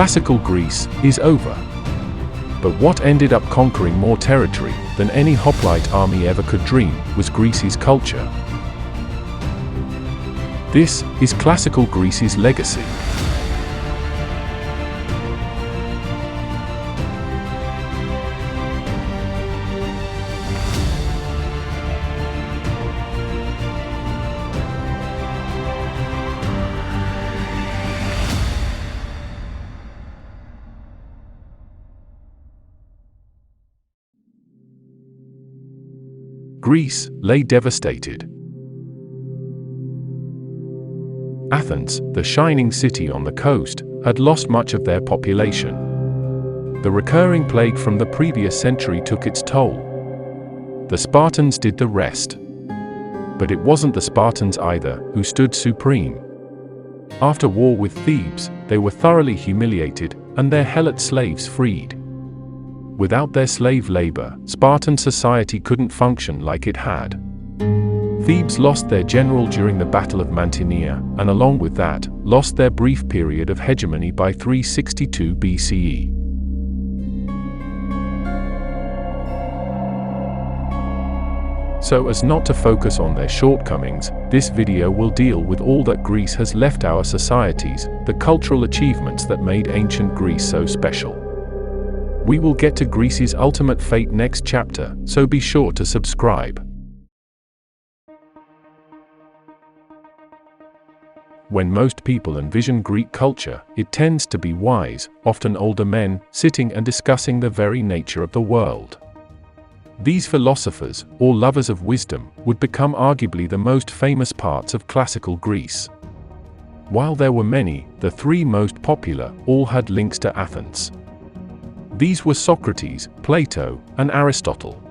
Classical Greece is over. But what ended up conquering more territory than any hoplite army ever could dream was Greece's culture. This is classical Greece's legacy. Greece lay devastated. Athens, the shining city on the coast, had lost much of their population. The recurring plague from the previous century took its toll. The Spartans did the rest. But it wasn't the Spartans either who stood supreme. After war with Thebes, they were thoroughly humiliated and their Helot slaves freed. Without their slave labor, Spartan society couldn't function like it had. Thebes lost their general during the Battle of Mantinea, and along with that, lost their brief period of hegemony by 362 BCE. So as not to focus on their shortcomings, this video will deal with all that Greece has left our societies, the cultural achievements that made ancient Greece so special. We will get to Greece's ultimate fate next chapter, so be sure to subscribe. When most people envision Greek culture, it tends to be wise, often older men, sitting and discussing the very nature of the world. These philosophers, or lovers of wisdom, would become arguably the most famous parts of classical Greece. While there were many, the three most popular all had links to Athens. These were Socrates, Plato, and Aristotle.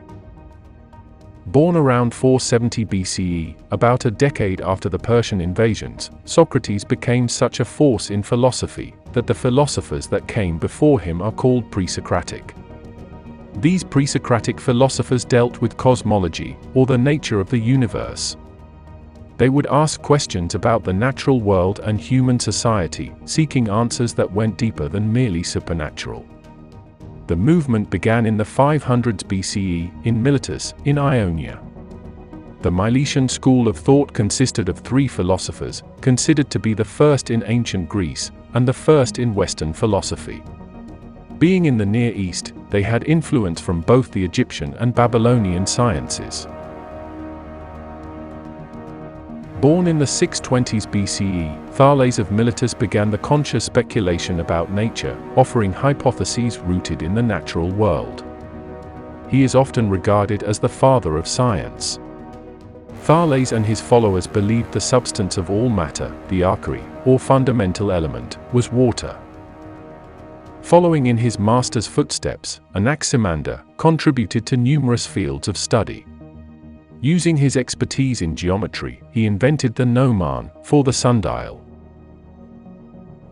Born around 470 BCE, about a decade after the Persian invasions, Socrates became such a force in philosophy that the philosophers that came before him are called Pre-Socratic. These Pre-Socratic philosophers dealt with cosmology, or the nature of the universe. They would ask questions about the natural world and human society, seeking answers that went deeper than merely supernatural. The movement began in the 500s BCE in Miletus, in Ionia. The Milesian school of thought consisted of three philosophers, considered to be the first in ancient Greece, and the first in Western philosophy. Being in the Near East, they had influence from both the Egyptian and Babylonian sciences. Born in the 620s BCE, Thales of Miletus began the conscious speculation about nature, offering hypotheses rooted in the natural world. He is often regarded as the father of science. Thales and his followers believed the substance of all matter, the archery, or fundamental element, was water. Following in his master's footsteps, Anaximander contributed to numerous fields of study. Using his expertise in geometry, he invented the gnomon, for the sundial.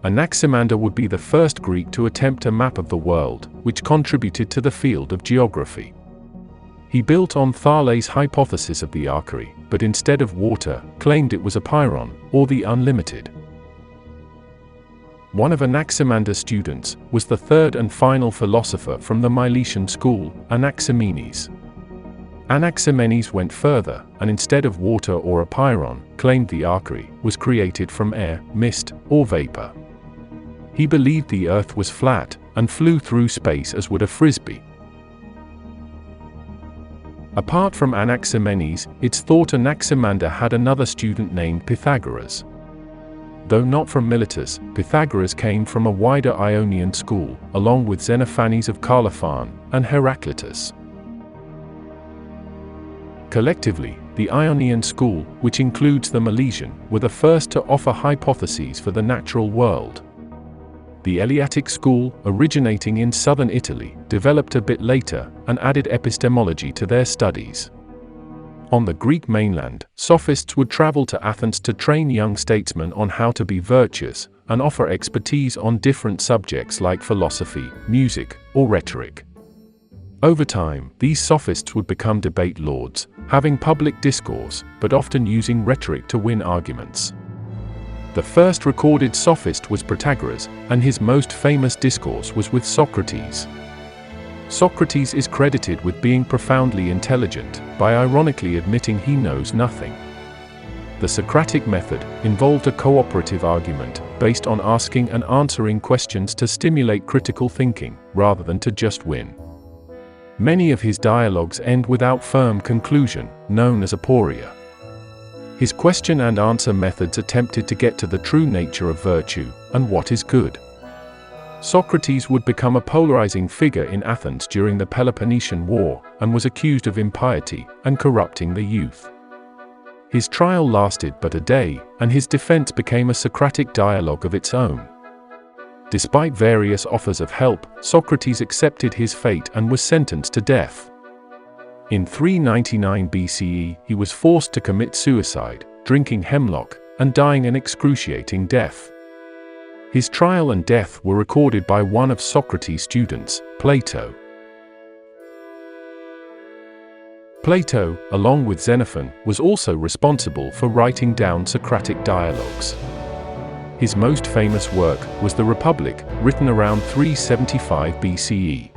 Anaximander would be the first Greek to attempt a map of the world, which contributed to the field of geography. He built on Thales' hypothesis of the archery, but instead of water, claimed it was a pyrrhon, or the unlimited. One of Anaximander's students was the third and final philosopher from the Milesian school, Anaximenes. Anaximenes went further, and instead of water or a pyrrhon, claimed the archery was created from air, mist, or vapor. He believed the earth was flat, and flew through space as would a frisbee. Apart from Anaximenes, it's thought Anaximander had another student named Pythagoras. Though not from Miletus, Pythagoras came from a wider Ionian school, along with Xenophanes of Colophon and Heraclitus. Collectively, the Ionian school, which includes the Milesian, were the first to offer hypotheses for the natural world. The Eleatic school, originating in southern Italy, developed a bit later and added epistemology to their studies. On the Greek mainland, sophists would travel to Athens to train young statesmen on how to be virtuous and offer expertise on different subjects like philosophy, music, or rhetoric. Over time, these sophists would become debate lords, having public discourse, but often using rhetoric to win arguments. The first recorded sophist was Protagoras, and his most famous discourse was with Socrates. Socrates is credited with being profoundly intelligent, by ironically admitting he knows nothing. The Socratic method involved a cooperative argument, based on asking and answering questions to stimulate critical thinking, rather than to just win. Many of his dialogues end without firm conclusion, known as aporia. His question and answer methods attempted to get to the true nature of virtue, and what is good. Socrates would become a polarizing figure in Athens during the Peloponnesian War, and was accused of impiety and corrupting the youth. His trial lasted but a day, and his defense became a Socratic dialogue of its own. Despite various offers of help, Socrates accepted his fate and was sentenced to death. In 399 BCE, he was forced to commit suicide, drinking hemlock, and dying an excruciating death. His trial and death were recorded by one of Socrates' students, Plato. Plato, along with Xenophon, was also responsible for writing down Socratic dialogues. His most famous work was the Republic, written around 375 BCE.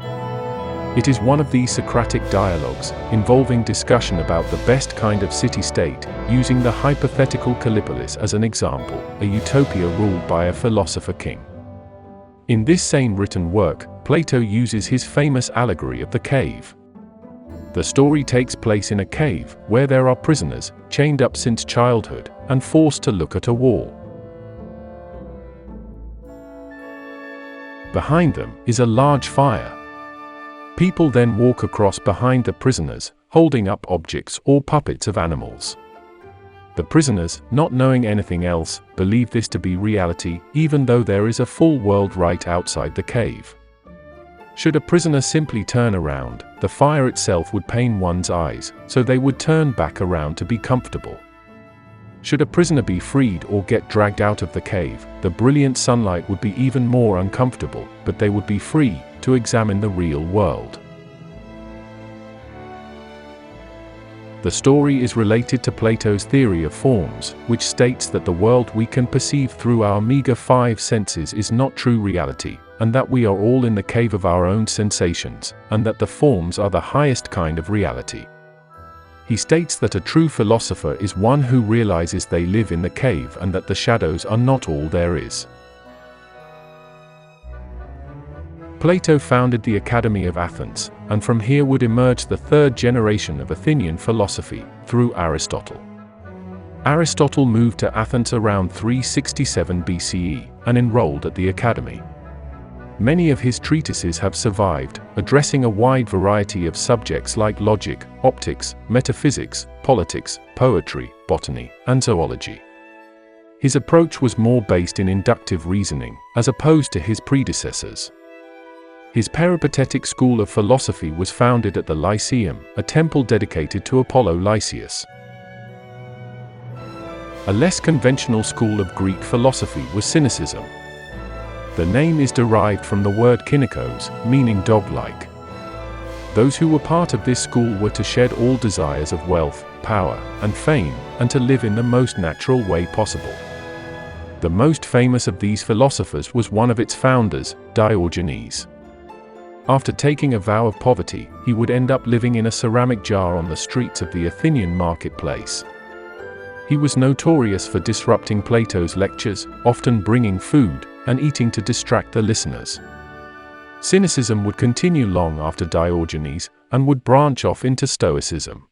It is one of these Socratic dialogues, involving discussion about the best kind of city-state, using the hypothetical Callipolis as an example, a utopia ruled by a philosopher king. In this same written work, Plato uses his famous allegory of the cave. The story takes place in a cave, where there are prisoners, chained up since childhood, and forced to look at a wall. Behind them is a large fire. People then walk across behind the prisoners, holding up objects or puppets of animals. The prisoners, not knowing anything else, believe this to be reality, even though there is a full world right outside the cave. Should a prisoner simply turn around, the fire itself would pain one's eyes, so they would turn back around to be comfortable. Should a prisoner be freed or get dragged out of the cave, the brilliant sunlight would be even more uncomfortable, but they would be free to examine the real world. The story is related to Plato's theory of forms, which states that the world we can perceive through our meager five senses is not true reality, and that we are all in the cave of our own sensations, and that the forms are the highest kind of reality. He states that a true philosopher is one who realizes they live in the cave and that the shadows are not all there is. Plato founded the Academy of Athens, and from here would emerge the third generation of Athenian philosophy, through Aristotle. Aristotle moved to Athens around 367 BCE, and enrolled at the Academy. Many of his treatises have survived, addressing a wide variety of subjects like logic, optics, metaphysics, politics, poetry, botany, and zoology. His approach was more based in inductive reasoning, as opposed to his predecessors. His peripatetic school of philosophy was founded at the Lyceum, a temple dedicated to Apollo Lysias. A less conventional school of Greek philosophy was Cynicism. The name is derived from the word kynikos, meaning dog-like. Those who were part of this school were to shed all desires of wealth, power, and fame, and to live in the most natural way possible. The most famous of these philosophers was one of its founders, Diogenes. After taking a vow of poverty, he would end up living in a ceramic jar on the streets of the Athenian marketplace. He was notorious for disrupting Plato's lectures, often bringing food and eating to distract the listeners. Cynicism would continue long after Diogenes, and would branch off into Stoicism.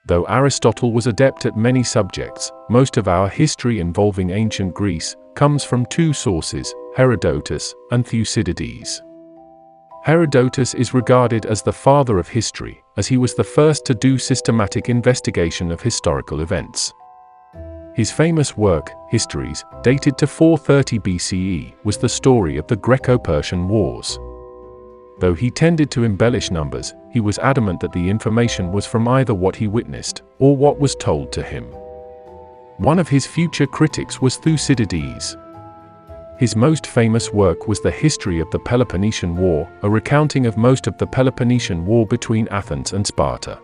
Though Aristotle was adept at many subjects, most of our history involving ancient Greece comes from two sources, Herodotus and Thucydides. Herodotus is regarded as the father of history, as he was the first to do systematic investigation of historical events. His famous work, Histories, dated to 430 BCE, was the story of the Greco-Persian Wars. Though he tended to embellish numbers, he was adamant that the information was from either what he witnessed, or what was told to him. One of his future critics was Thucydides. His most famous work was The History of the Peloponnesian War, a recounting of most of the Peloponnesian War between Athens and Sparta.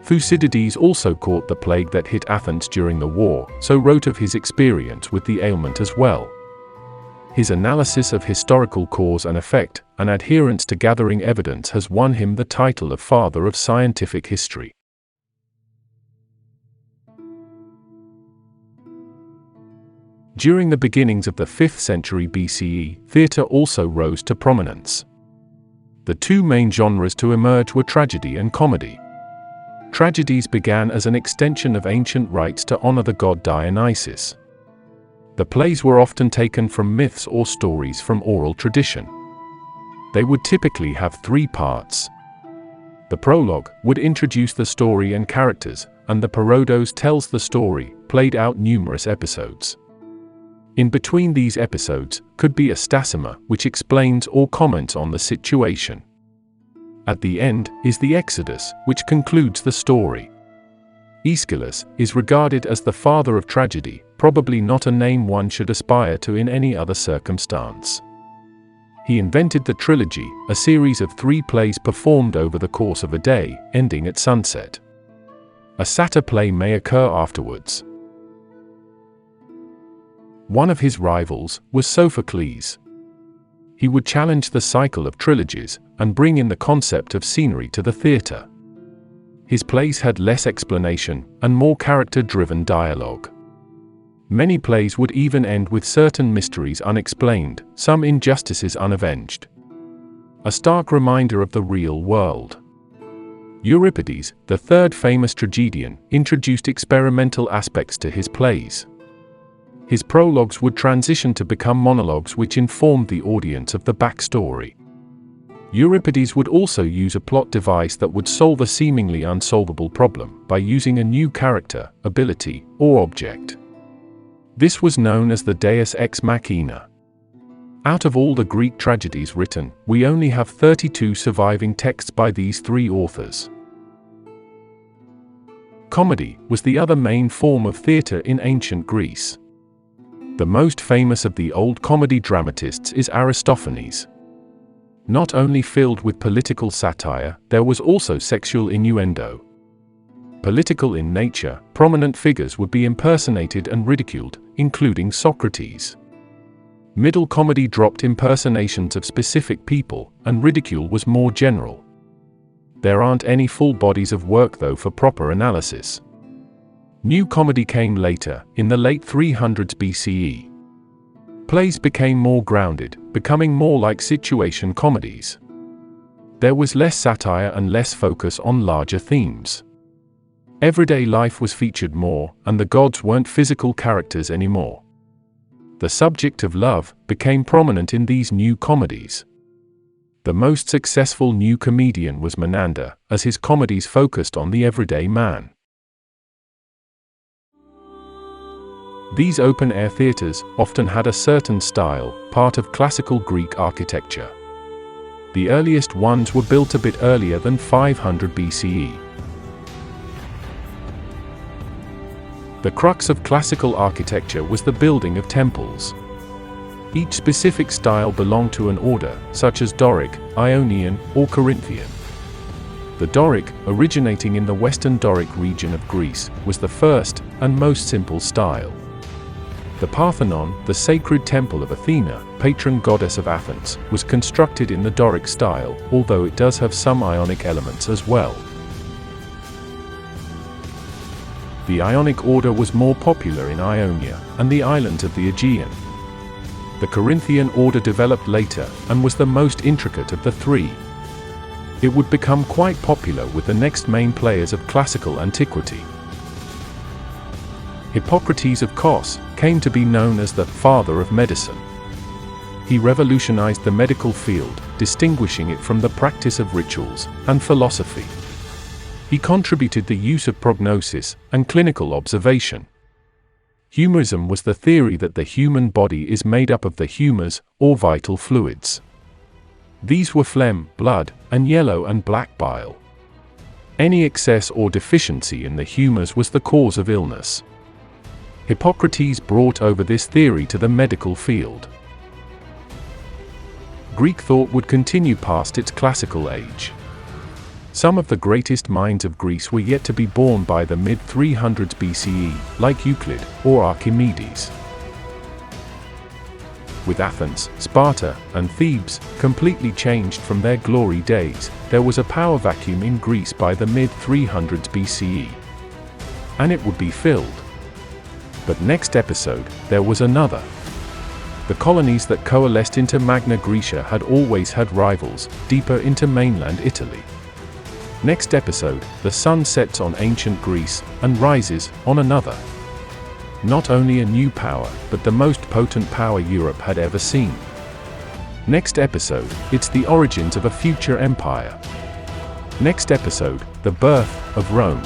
Thucydides also caught the plague that hit Athens during the war, so wrote of his experience with the ailment as well. His analysis of historical cause and effect, and adherence to gathering evidence has won him the title of Father of Scientific History. During the beginnings of the 5th century BCE, theatre also rose to prominence. The two main genres to emerge were tragedy and comedy. Tragedies began as an extension of ancient rites to honor the god Dionysus. The plays were often taken from myths or stories from oral tradition. They would typically have 3 parts. The prologue would introduce the story and characters, and the parodos tells the story, played out numerous episodes. In between these episodes could be a stasima, which explains or comments on the situation. At the end is the Exodus, which concludes the story. Aeschylus is regarded as the father of tragedy, probably not a name one should aspire to in any other circumstance. He invented the trilogy, a series of 3 plays performed over the course of a day, ending at sunset. A satyr play may occur afterwards. One of his rivals was Sophocles. He would challenge the cycle of trilogies and bring in the concept of scenery to the theatre. His plays had less explanation and more character-driven dialogue. Many plays would even end with certain mysteries unexplained, some injustices unavenged. A stark reminder of the real world. Euripides, the third famous tragedian, introduced experimental aspects to his plays. His prologues would transition to become monologues which informed the audience of the backstory. Euripides would also use a plot device that would solve a seemingly unsolvable problem by using a new character, ability, or object. This was known as the deus ex machina. Out of all the Greek tragedies written, we only have 32 surviving texts by these 3 authors. Comedy was the other main form of theatre in ancient Greece. The most famous of the old comedy dramatists is Aristophanes. Not only filled with political satire, there was also sexual innuendo. Political in nature, prominent figures would be impersonated and ridiculed, including Socrates. Middle comedy dropped impersonations of specific people, and ridicule was more general. There aren't any full bodies of work though for proper analysis. New comedy came later, in the late 300s BCE. Plays became more grounded, becoming more like situation comedies. There was less satire and less focus on larger themes. Everyday life was featured more, and the gods weren't physical characters anymore. The subject of love became prominent in these new comedies. The most successful new comedian was Menander, as his comedies focused on the everyday man. These open-air theatres often had a certain style, part of classical Greek architecture. The earliest ones were built a bit earlier than 500 BCE. The crux of classical architecture was the building of temples. Each specific style belonged to an order, such as Doric, Ionian, or Corinthian. The Doric, originating in the western Doric region of Greece, was the first and most simple style. The Parthenon, the sacred temple of Athena, patron goddess of Athens, was constructed in the Doric style, although it does have some Ionic elements as well. The Ionic order was more popular in Ionia and the islands of the Aegean. The Corinthian order developed later and was the most intricate of the 3. It would become quite popular with the next main players of classical antiquity. Hippocrates of Kos came to be known as the father of medicine. He revolutionized the medical field, distinguishing it from the practice of rituals and philosophy. He contributed the use of prognosis and clinical observation. Humorism was the theory that the human body is made up of the humors, or vital fluids. These were phlegm, blood, and yellow and black bile. Any excess or deficiency in the humors was the cause of illness. Hippocrates brought over this theory to the medical field. Greek thought would continue past its classical age. Some of the greatest minds of Greece were yet to be born by the mid-300s BCE, like Euclid or Archimedes. With Athens, Sparta, and Thebes completely changed from their glory days, there was a power vacuum in Greece by the mid-300s BCE. And it would be filled. But next episode, there was another. The colonies that coalesced into Magna Graecia had always had rivals, deeper into mainland Italy. Next episode, the sun sets on ancient Greece and rises on another. Not only a new power, but the most potent power Europe had ever seen. Next episode, it's the origins of a future empire. Next episode, the birth of Rome.